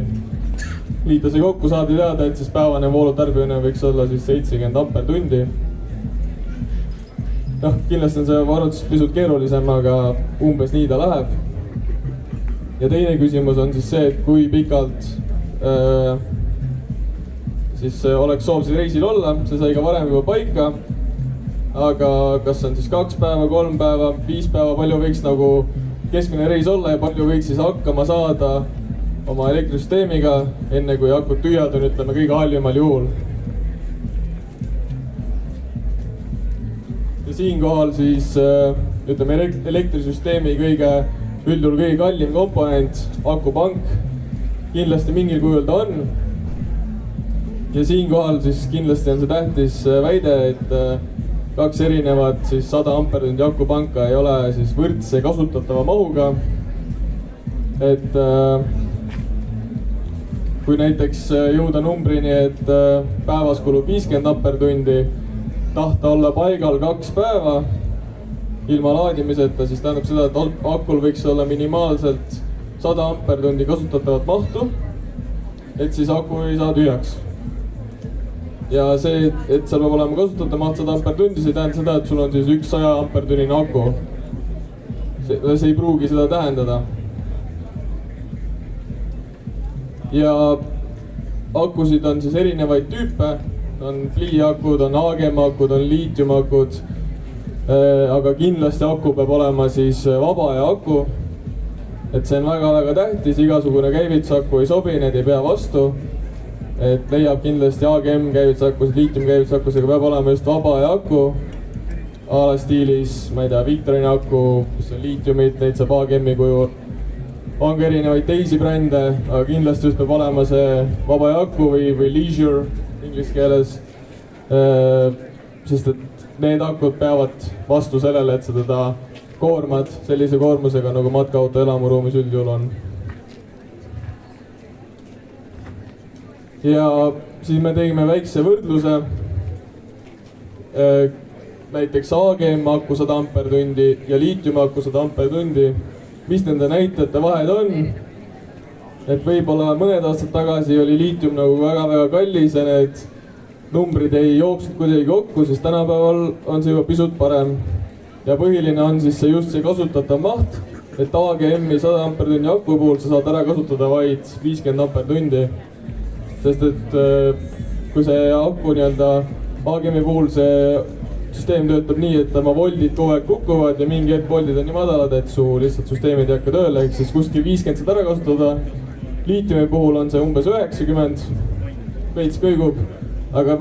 Liita see kokku, saadi teada, et siis päevane voolu tarbimine võiks olla siis 70 ampertundi. noh, kindlasti on see arvutus pisut keerulisem, aga umbes nii ta läheb. ja teine küsimus on siis see, et kui pikalt siis oleks soov siis reisil olla, see sai ka varem juba paika. aga kas on siis 2 päeva, 3 päeva, 5 päeva, palju võiks nagu keskmine reis olla ja palju võiks siis hakkama saada oma elektrisüsteemiga, enne kui akud tühjad on, ütleme kõige halvimal juhul. ja siinkohal siis ütleme elektrisüsteemi üldjuhul kõige kallim komponent, akupank, kindlasti mingil kujul ta on. ja siinkohal siis kindlasti on see tähtis väide, et 2 erinevat siis 100 ampertundi akupanka ei ole siis võrdse kasutatava mahuga. et kui näiteks jõuda numbrini, et päevas kulub 50 ampertundi, tahta olla paigal 2 päeva ilma laadimiseta, siis tähendab seda, et akul võiks olla minimaalselt 100 ampertundi kasutatavat mahtu, et siis aku ei saa tühjaks. ja see, et seal peab olema kasutatav maht 100 ampertundi, see ei tähenda seda, et sul on siis üks 100 ampertunnine aku. see ei pruugi seda tähendada. ja akusid on siis erinevaid tüüpe, on pliiakud, on AGM-akud, on liitiumakud. aga kindlasti aku peab olema siis vaba ja aku. et see on väga-väga tähtis, igasugune käivitusaku ei sobi, need ei pea vastu. et leiab kindlasti AGM käivitusakusid, liitium käivitusakusega peab olema just vaba ja aku. A la stiilis, ma ei tea, Victorine aku, mis on liitiumit, neid saab AGM-i kujul. on ka erinevaid teisi brände, aga kindlasti just peab olema see vaba ja aku või leisure inglise keeles. sest et need akud peavad vastu sellele, et sa teda koormad sellise koormusega, nagu matkaauto elamuruumis üldjuhul on. ja siis me tegime väikse võrdluse. näiteks AGM aku 100 ampertundi ja liitium aku 100 ampertundi. mis nende näitajate vahed on? et võib-olla mõned aastad tagasi oli liitium nagu väga-väga kallis ja need numbrid ei jooksnud kuidagi kokku, sest tänapäeval on see juba pisut parem. ja põhiline on siis see just see kasutatav maht, et AGM-i 100 ampertunni aku puhul sa saad ära kasutada vaid 50 ampertundi. sest et kui see aku nii-öelda AGM-i puhul see süsteem töötab nii, et oma voldid kogu aeg kukuvad ja mingi hetk voldid on nii madalad, et su lihtsalt süsteemid ei hakka tööle, ehk siis kuskil 50 saad ära kasutada. liitiumi puhul on see umbes 90, veits kõigub, aga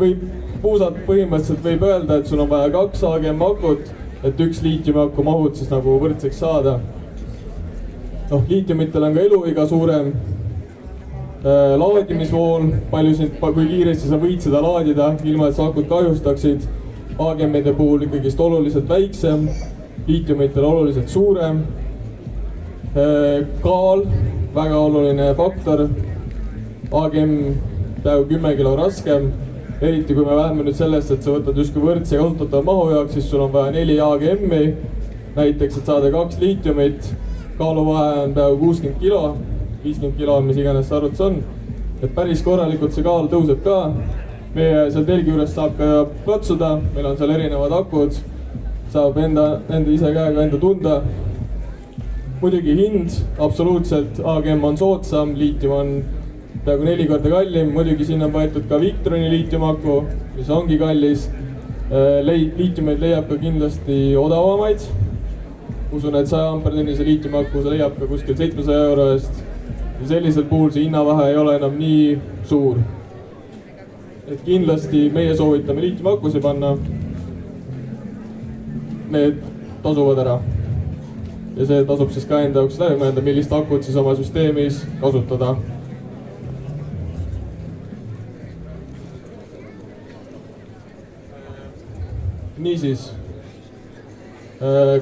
puusalt põhimõtteliselt võib öelda, et sul on vaja 2 AGM akut, et üks liitiumi aku mahud siis nagu võrdseks saada. noh, liitiumitel on ka eluiga suurem. laadimisvool, kui kiiresti sa võid seda laadida, ilma et sa akut kahjustaksid. AGM-ide puhul ikkagist oluliselt väiksem, liitiumitel oluliselt suurem. kaal, väga oluline faktor. AGM peaaegu 10 kilo raskem, eriti kui me läheme nüüd sellest, et sa võtad justkui võrdse kasutatava mahu jaoks, siis sul on vaja 4 AGM-i, näiteks, et saada 2 liitiumit. kaaluvahe on peaaegu 60 kilo, 50 kilo, mis iganes see arvutus on. et päris korralikult see kaal tõuseb ka. meie seal telgi juures saab ka katsuda, meil on seal erinevad akud, saab enda ise käega enda tunda. muidugi hind, absoluutselt, AGM on soodsam, liitium on peaaegu 4 korda kallim, muidugi siin on võetud ka Victorine liitiumaku, mis ongi kallis. liitiumeid leiab ka kindlasti odavamaid. usun, et 100 ampertunnise liitiumaku sa leiab ka kuskil 700 euro eest. ja sellisel puhul see hinnavahe ei ole enam nii suur. et kindlasti meie soovitame liitiumakusid panna. Need tasuvad ära. ja see tasub siis ka enda jaoks läbi mõelda, millist akut siis oma süsteemis kasutada. niisiis,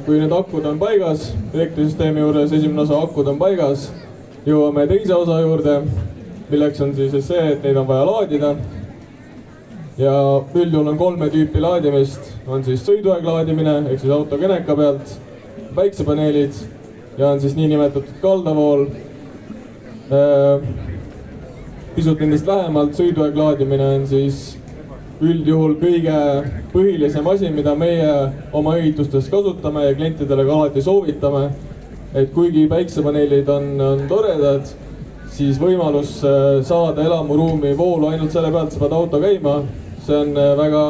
kui need akud on paigas, elektrisüsteemi juures esimene osa akud on paigas, jõuame teise osa juurde, milleks on siis see, et neid on vaja laadida. ja üldjuhul on 3 tüüpi laadimist, on siis sõiduaeg laadimine ehk siis auto keneka pealt, päiksepaneelid ja on siis niinimetatud kaldavool. pisut nendest lähemalt, sõiduaeg laadimine on siis üldjuhul kõige põhilisem asi, mida meie oma ehitustes kasutame ja klientidele ka alati soovitame. Et kuigi päiksepaneelid on toredad, siis võimalus saada elamuruumi voolu ainult selle pealt, sa pead auto käima, see on väga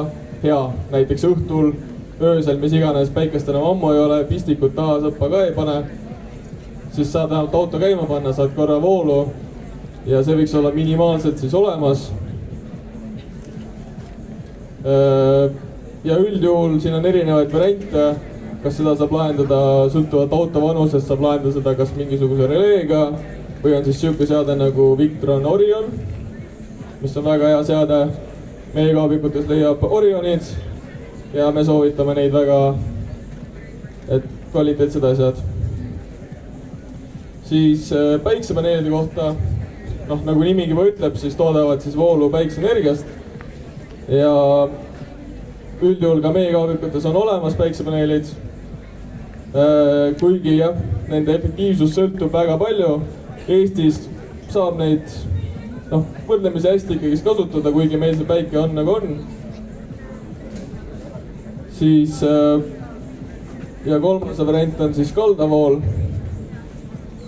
hea. Näiteks õhtul, öösel, mis iganes, päikest enam ammu ei ole, pistikut taha sõppa ka ei pane, siis saad ainult auto käima panna, saad korra voolu ja see võiks olla minimaalselt siis olemas. Ja üldjuhul siin on erinevaid variante, kas seda saab lahendada sõltuvalt auto vanusest, saab lahendada seda kas mingisuguse releega või on siis siuke seade nagu Victron Orion, mis on väga hea seade. Meie kaubikutes leiab Orionid ja me soovitame neid väga, et kvaliteetsed asjad. Siis päiksepaneelide kohta, nagu nimigi juba ütleb, siis toodavad siis voolu päikseenergiast ja üldjuhul ka meie kaubikutes on olemas päiksepaneelid. Kuigi jah, nende efektiivsus sõltub väga palju. Eestis saab neid võrdlemisi hästi ikkagi kasutada, kuigi meil see päike on nagu on. Siis ja kolmas variant on siis kaldavool.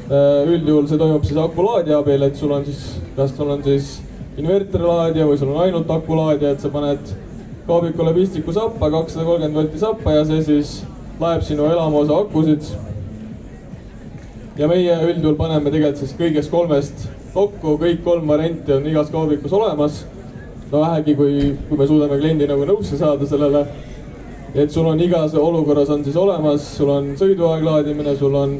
Üldjuhul see toimub siis akulaadija abil, et sul on siis, kas sul on siis inverterilaadija või sul on ainult akulaadija, et sa paned kaubikule pistiku sappa, 230 volti sappa ja see siis laeb sinu elamuosa akusid. Ja meie üldjuhul paneme tegelikult siis kõigest kolmest kokku, kõik kolm varianti on igas kaubikus olemas. Vähegi, kui me suudame kliendi nagu nõusse saada sellele, et sul on igas olukorras on siis olemas, sul on sõiduaeg laadimine, sul on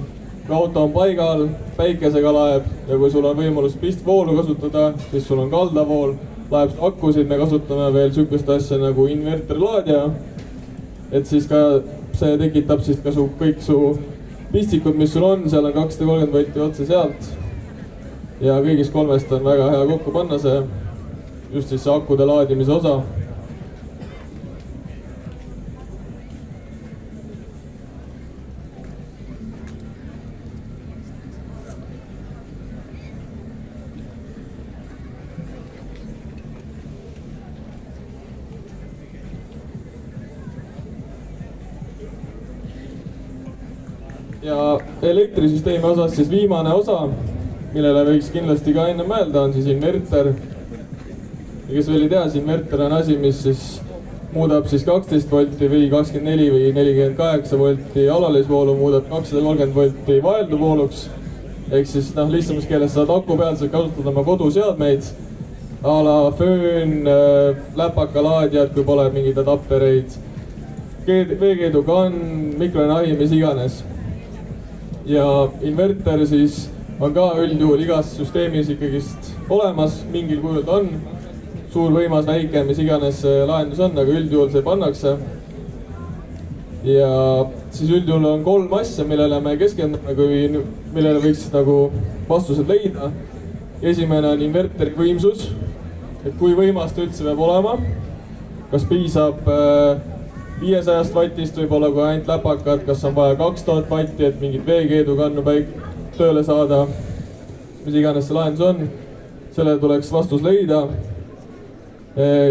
auto on paigal, päikesega laeb ja kui sul on võimalus pistvoolu kasutada, siis sul on kaldavool, laeb akusid, me kasutame veel sükest asja nagu inverterilaadija. Et siis ka see tekitab siis ka kõik su pistikud, mis sul on, seal on 230 volti otse sealt. Ja kõigist kolmest on väga hea kokku panna see, just siis see akude laadimise osa. Ja elektrisüsteemi osas siis viimane osa, millele võiks kindlasti ka enne mõelda, on siis inverter. Ja kes veel ei tea, siis inverter on asi, mis siis muudab siis 12 volti või 24 või 48 volti alalisvoolu, muudab 230 volti vahelduvooluks. Ehk siis lihtsamas keeles saad aku peal kasutada oma koduseadmeid, a la föön, läpakalaadjad, kui pole mingeid adaptereid, veekeedukann, mikrolaineahi, mis iganes. Ja inverter siis on ka üldjuhul igas süsteemis ikkagist olemas, mingil kujul ta on. Suur, võimas, väike, mis iganes lahendus on, aga üldjuhul see pannakse. Ja siis üldjuhul on kolm asja, millele me keskendume, millele võiks nagu vastused leida. Esimene on inverteri võimsus, et kui võimas ta üldse peab olema. Kas piisab 500 vattist võib-olla, kui ainult läpakad, kas on vaja 2000 vatti, et mingit veekeedukannu tööle saada, mis iganes see lahendus on, sellele tuleks vastus leida.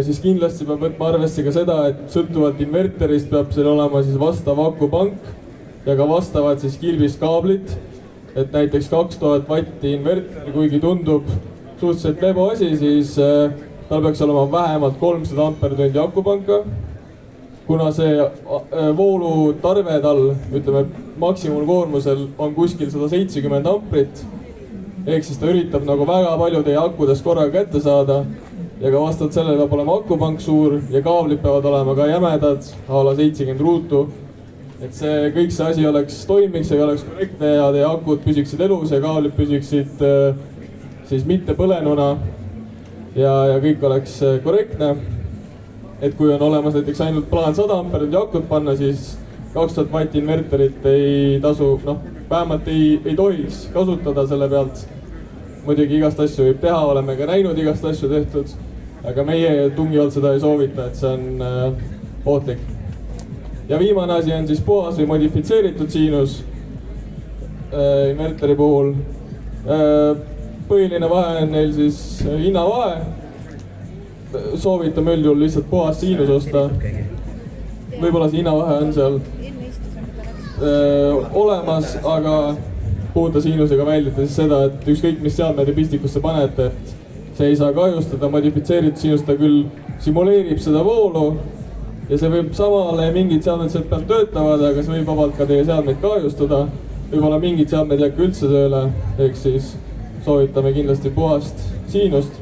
Siis kindlasti peab võtma arvesse ka seda, et sõltuvalt inverterist peab seal olema siis vastav akupank ja ka vastavad siis kilbist kaablid, et näiteks 2000 vatti inverter, kuigi tundub suhteliselt lebo asi, siis tal peaks olema vähemalt 300 ampertundi akupanka. Kuna see voolutarve tal, ütleme, maksimumkoormusel on kuskil 170 amprit, ehk siis ta üritab nagu väga palju teie akkudest korraga kätte saada ja ka vastavalt sellele peab olema akupank suur ja kaablid peavad olema ka jämedad, a la 70 ruutu. Et see kõik see asi toimiks ja oleks korrektne ja teie akud püsiksid elus ja kaablid püsiksid siis mitte põlenuna ja kõik oleks korrektne. Et kui on olemas näiteks ainult plaan 100 ampertundi akut panna, siis 2000 vatti inverterit ei tasu, vähemalt ei tohiks kasutada selle pealt. Muidugi igast asju võib teha, oleme ka näinud igast asju tehtud, aga meie tungivalt seda ei soovita, et see on ohtlik. Ja viimane asi on siis puhas või modifitseeritud siinus inverteri puhul. Põhiline vahe on neil siis hinnavahe. soovitame üldjuhul lihtsalt puhast siinus osta. Võib-olla see hinnavahe on seal olemas, aga puhta siinusega väldite siis seda, et ükskõik mis seadmed ja pistikusse panete, et see ei saa kahjustada, modifitseeritud siinus ta küll simuleerib seda voolu ja see võib samale mingid seadmed sealt pealt töötavad, aga see võib vabalt ka teie seadmeid kahjustada. Võib-olla mingid seadmed ei hakka üldse tööle, ehk siis soovitame kindlasti puhast siinust.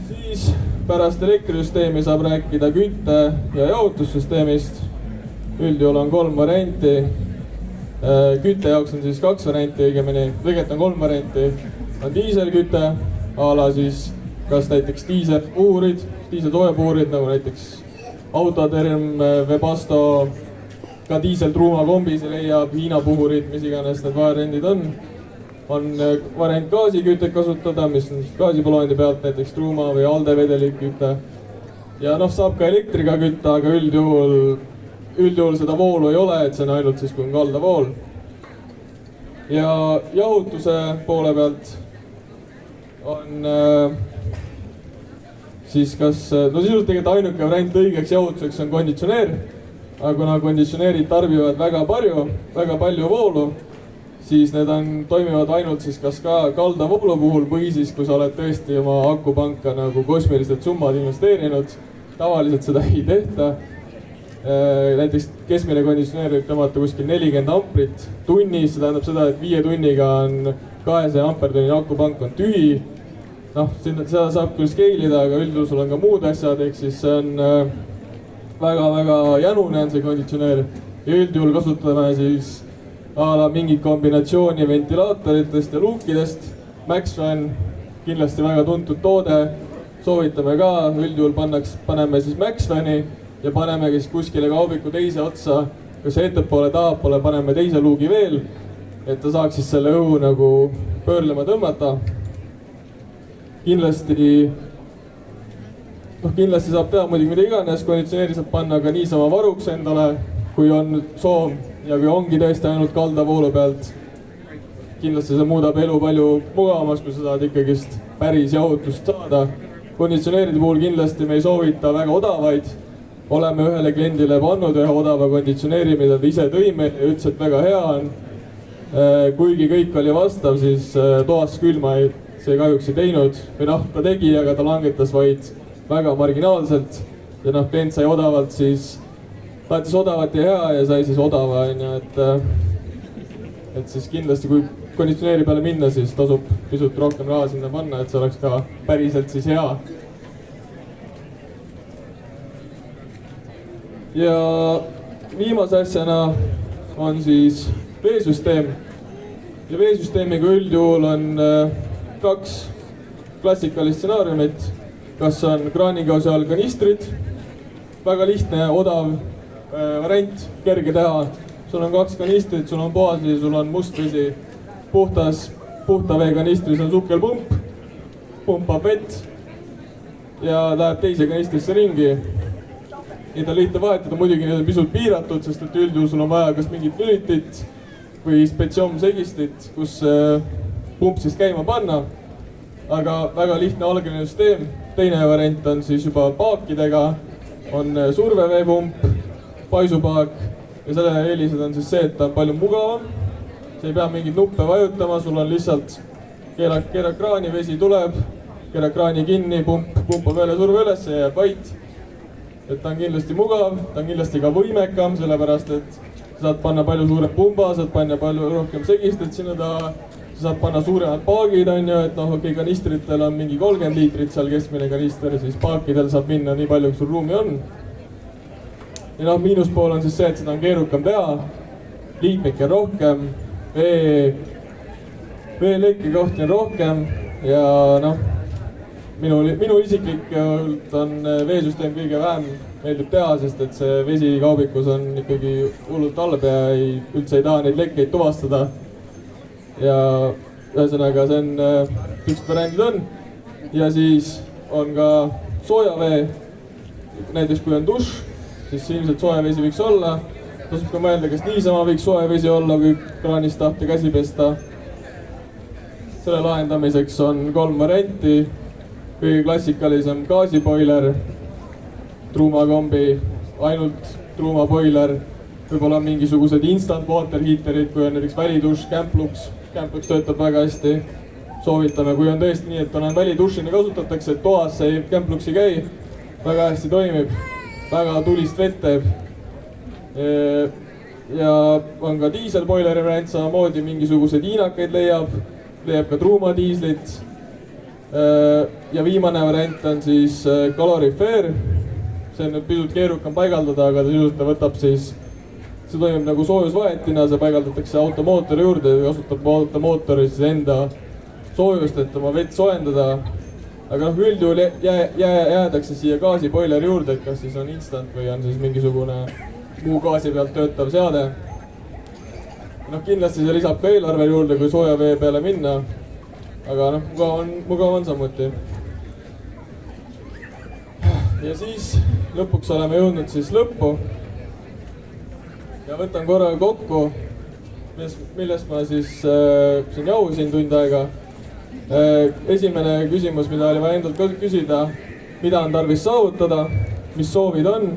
Siis pärast elektrisüsteemi saab rääkida kütte- ja jahutussüsteemist. Üldjuhul on 3 varianti. Kütte jaoks on siis 2 varianti, õigemini, tegelikult on 3 varianti. On diiselküte, a la siis kas näiteks diiselpuhurid, diiselsoojapuhurid nagu näiteks Autoterm, Webasto, ka diiseltruuma kombis leiab Hiina puhurid, mis iganes need variandid on. On variant gaasikütet kasutada, mis on gaasipolooni pealt näiteks truuma või Alde vedelikküte. Ja noh, saab ka elektriga kütta, aga üldjuhul seda voolu ei ole, et see on ainult siis, kui on kaldavool. Ja jahutuse poole pealt on siis kas, no sisuliselt tegelikult ainuke variant õigeks jahutuseks on konditsioneer, aga kuna konditsioneerid tarbivad väga palju voolu, siis need toimivad ainult siis kas ka kaldavoolu puhul või siis, kui sa oled tõesti oma akupanka nagu kosmilised summad investeerinud. Tavaliselt seda ei tehta. Näiteks keskmine konditsioneer võib tõmmata kuskil 40 amprit tunnis, see tähendab seda, et 5 tunniga on 200 ampertunni akupank on tühi. Noh, seda saab küll skeilida, aga üldjuhul sul on ka muud asjad, ehk siis see on väga-väga jänune on see konditsioneer. Ja üldjuhul kasutame siis a la mingit kombinatsiooni ventilaatoritest ja luukidest. Maxfan, kindlasti väga tuntud toode, soovitame ka, üldjuhul paneme siis Maxfani ja paneme siis kuskile kaubiku teise otsa, kas ettepoole, tahapoole paneme teise luugi veel, et ta saaks siis selle õhu nagu pöörlema tõmmata. Kindlasti saab teha muidugi mida iganes, konditsioneeri saab panna ka niisama varuks endale, kui on soov ja kui ongi tõesti ainult kaldavoolu pealt. Kindlasti see muudab elu palju mugavamaks, kui sa saad ikkagist päris jahutust saada. Konditsioneeride puhul kindlasti me ei soovita väga odavaid. Oleme ühele kliendile pannud ühe odava konditsioneeri, mida ta ise tõi meile ja ütles, et väga hea on. Kuigi kõik oli vastav, siis toas külma see kahjuks ei teinud. Või noh, ta tegi, aga ta langetas vaid väga marginaalselt. Ja noh, klient sai odavalt siis, tahtis odavat ja hea ja sai siis odava. Et siis kindlasti, kui konditsioneeri peale minna, siis tasub pisut rohkem raha sinna panna, et see oleks ka päriselt siis hea. Ja viimase asjana on siis veesüsteem. Ja veesüsteemiga üldjuhul on 2 klassikalist stsenaariumit. Kas on kraanigaasi all kanistrid, väga lihtne, odav variant, kerge teha. Sul on 2 kanistrit, sul on puhas vesi, sul on must vesi. Puhta vee kanistris on sukkelpump, pumpab vett ja läheb teise kanistrisse ringi. Neid on lihtne vahetada, muidugi need on pisut piiratud, sest et üldjuhul sul on vaja kas mingit lülitit või spetsiaalsegistit, kus pump siis käima panna. Aga väga lihtne algeline süsteem. Teine variant on siis juba paakidega, on surveveepump, paisupaak ja selle eelised on siis see, et ta on palju mugavam. Sa ei pea mingit nuppe vajutama, sul on lihtsalt keera kraani, vesi tuleb, keera kraani kinni, pumpab üle surve üles ja jääb vait. Et ta on kindlasti mugav, ta on kindlasti ka võimekam, sellepärast et sa saad panna palju suurem pumba, saad panna palju rohkem segistet sinna taha, sa saad panna suuremad paagid, on ju, et noh, okei, kanistritel on mingi 30 liitrit seal keskmine kanister, siis paakidel saab minna nii palju, kui sul ruumi on. Ja noh, miinuspool on siis see, et seda on keerukam teha, liikmike rohkem, veeleki kohti on rohkem ja noh, minu isiklikult on veesüsteem kõige vähem meeldib teha, sest et see vesi kaubikus on ikkagi hullult halb ja üldse ei taha neid lekkeid tuvastada. Ja ühesõnaga see on, üks variandid on. Ja siis on ka soojavee, näiteks kui on dušš, siis ilmselt soojavesi võiks olla. Tasub ka mõelda, kas niisama võiks soojavesi olla, kui kraanist tahta käsi pesta. selle lahendamiseks on 3 varianti. Kõige klassikalisem gaasiboiler, truumakombi, ainult truumaboiler, võib-olla mingisugused instant water heaterid, kui on näiteks välidušš, Camplux töötab väga hästi. Soovitame, kui on tõesti nii, et on väliduššina kasutatakse, et toas see Camplux ei käi, väga hästi toimib, väga tulist vett teeb. Ja on ka diiselboileri variant, samamoodi mingisugused hiinakaid leiab ka truumadiislit. Ja viimane variant on siis kalorifeer. See on nüüd pisut keerukam paigaldada, aga ta võtab siis, see toimib nagu soojusvahetina, see paigaldatakse automootori juurde ja kasutab automootori siis enda soojust, et oma vett soojendada. Aga üldjuhul jäädakse siia gaasiboileri juurde, et kas siis on instant või on siis mingisugune muu gaasi pealt töötav seade. Kindlasti see lisab ka eelarve juurde, kui sooja vee peale minna. Aga mugav on samuti. Ja siis lõpuks oleme jõudnud siis lõppu. Ja võtan korra kokku, millest ma siis siin jausin tund aega. Esimene küsimus, mida oli vaja endalt küsida, mida on tarvis saavutada, mis soovid on.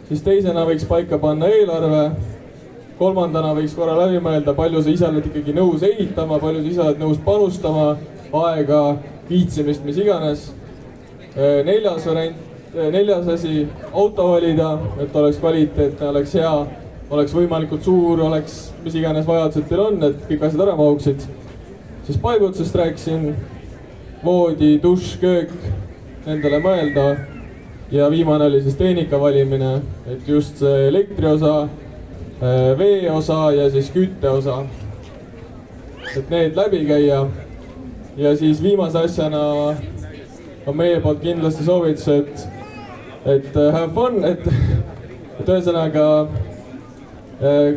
Siis teisena võiks paika panna eelarve. Kolmandana võiks korra läbi mõelda, palju sa ise oled ikkagi nõus ehitama, palju sa ise oled nõus panustama, aega, viitsimist, mis iganes. Neljas asi, auto valida, et oleks kvaliteetne, oleks hea, oleks võimalikult suur, oleks mis iganes vajadused teil on, et kõik asjad ära mahuksid. Siis paigutusest rääkisin, voodi, dušš, köök, nendele mõelda. Ja viimane oli siis tehnika valimine, et just see elektri osa, vee osa ja siis kütte osa, et need läbi käia. Ja siis viimase asjana on meie poolt kindlasti soovitus, et have fun, et ühesõnaga,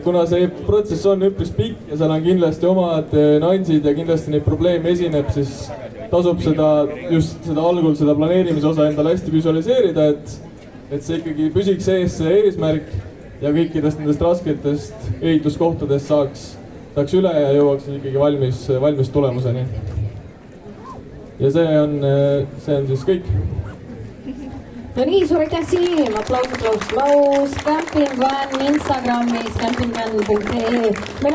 kuna see protsess on üpris pikk ja seal on kindlasti omad nüansid ja kindlasti neid probleeme esineb, siis tasub just seda algul seda planeerimise osa endale hästi visualiseerida, et see ikkagi püsiks ees see eesmärk ja kõikidest nendest rasketest ehituskohtadest saaks üle ja jõuaks ikkagi valmis tulemuseni. Ja see on siis kõik. No nii, suur aitäh Siim, aplaus, Camping Van Instagramis, campingvan.ee.